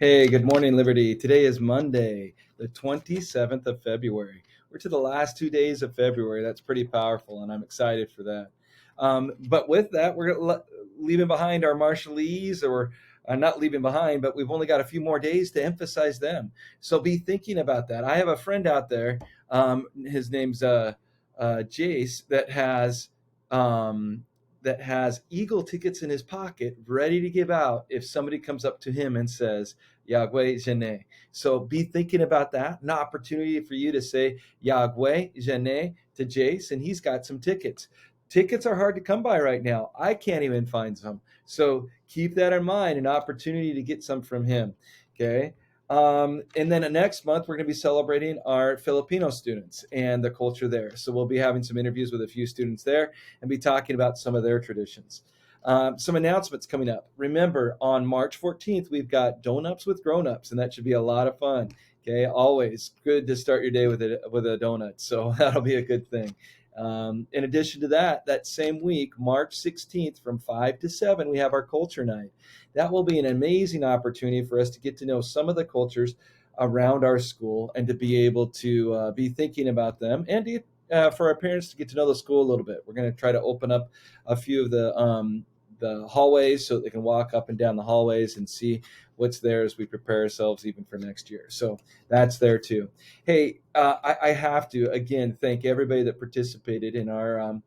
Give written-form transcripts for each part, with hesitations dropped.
Hey, good morning, Liberty. Today is Monday, the 27th of February. We're to the last 2 days of February. That's pretty powerful, and I'm excited for that. But with that, leaving behind our Marshallese, or not leaving behind, but we've only got a few more days to emphasize them. So be thinking about that. I have a friend out there. His name's Jace, um, that has Eagle tickets in his pocket, ready to give out if somebody comes up to him and says, Yahweh Jene. So be thinking about that. An opportunity for you to say Yahweh Jene to Jace, and he's got some tickets. Tickets are hard to come by right now. I can't even find some. So keep that in mind, an opportunity to get some from him. Okay. And then next month, we're going to be celebrating our Filipino students and the culture there. So we'll be having some interviews with a few students there and be talking about some of their traditions. Some announcements coming up. Remember, on March 14th, we've got Donuts with Grown-Ups, and that should be a lot of fun. Okay, always good to start your day with a donut, so that'll be a good thing. In addition to that, that same week, March 16th, from 5 to 7, we have our Culture Night. That will be an amazing opportunity for us to get to know some of the cultures around our school and to be able to be thinking about them and for our parents to get to know the school a little bit. We're going to try to open up a few of the hallways so that they can walk up and down the hallways and see what's there as we prepare ourselves even for next year. So that's there too. Hey, I have to again thank everybody that participated in our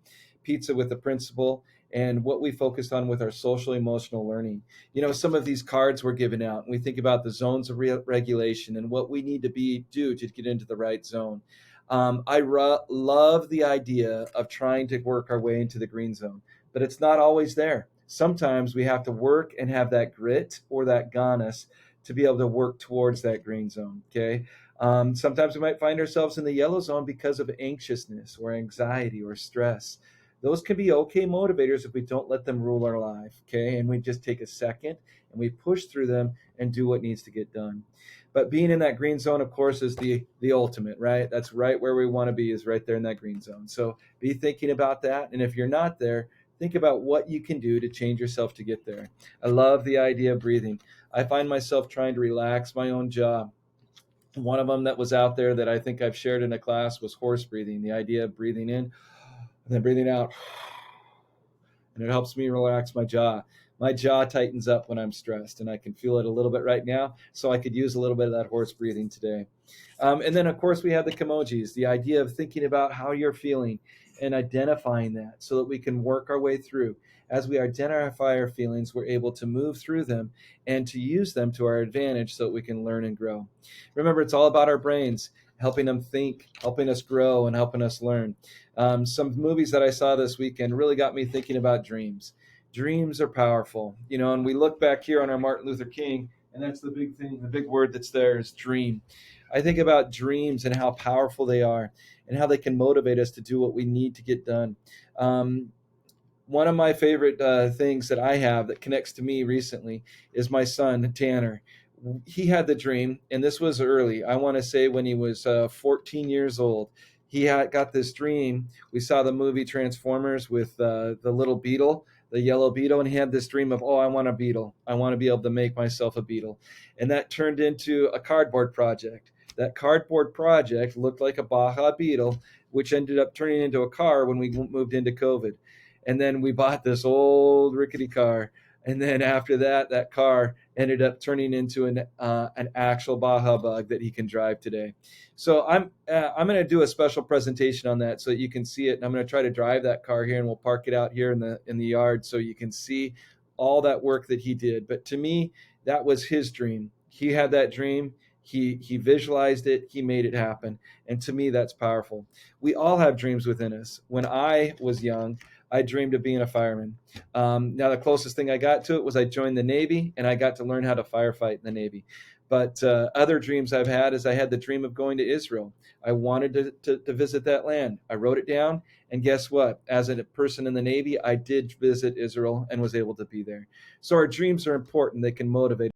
pizza with the principal and what we focused on with our social emotional learning. You know, some of these cards were given out, and we think about the zones of regulation and what we need to do to get into the right zone. Love the idea of trying to work our way into the green zone, but it's not always there. Sometimes we have to work and have that grit or that gonus to be able to work towards that green zone. Okay. Sometimes we might find ourselves in the yellow zone because of anxiousness or anxiety or stress. Those can be okay motivators if we don't let them rule our life. Okay. And we just take a second and we push through them and do what needs to get done. But being in that green zone, of course, is the ultimate, right? That's right where we want to be, is right there in that green zone. So be thinking about that. And if you're not there, think about what you can do to change yourself to get there. I love the idea of breathing. I find myself trying to relax my own jaw. One of them that was out there that I think I've shared in a class was horse breathing, the idea of breathing in and then breathing out. And it helps me relax my jaw. My jaw tightens up when I'm stressed, and I can feel it a little bit right now. So I could use a little bit of that horse breathing today. And then, of course, we have the Kimojis, the idea of thinking about how you're feeling and identifying that so that we can work our way through. As we identify our feelings, we're able to move through them and to use them to our advantage so that we can learn and grow. Remember, it's all about our brains, helping them think, helping us grow, and helping us learn. Some movies that I saw this weekend really got me thinking about dreams. Dreams are powerful, you know, and we look back here on our Martin Luther King, and that's the big thing, the big word that's there is dream. I think about dreams and how powerful they are and how they can motivate us to do what we need to get done. Um, One of my favorite things that I have that connects to me recently is my son, Tanner. He had the dream, and this was early. I want to say when he was 14 years old. He had got this dream. We saw the movie Transformers with the little beetle, the yellow beetle, and he had this dream of, oh, I want a beetle. I want to be able to make myself a beetle. And that turned into a cardboard project. That cardboard project looked like a Baja Beetle, which ended up turning into a car when we moved into COVID. And then we bought this old rickety car. And then after that, that car ended up turning into an actual Baja Bug that he can drive today. So I'm going to do a special presentation on that so that you can see it. And I'm going to try to drive that car here, and we'll park it out here in the yard so you can see all that work that he did. But to me, that was his dream. He had that dream. He visualized it. He made it happen. And to me, that's powerful. We all have dreams within us. When I was young, I dreamed of being a fireman. Now, the closest thing I got to it was I joined the Navy, and I got to learn how to firefight in the Navy. But other dreams I've had is I had the dream of going to Israel. I wanted to visit that land. I wrote it down, and guess what? As a person in the Navy, I did visit Israel and was able to be there. So our dreams are important. They can motivate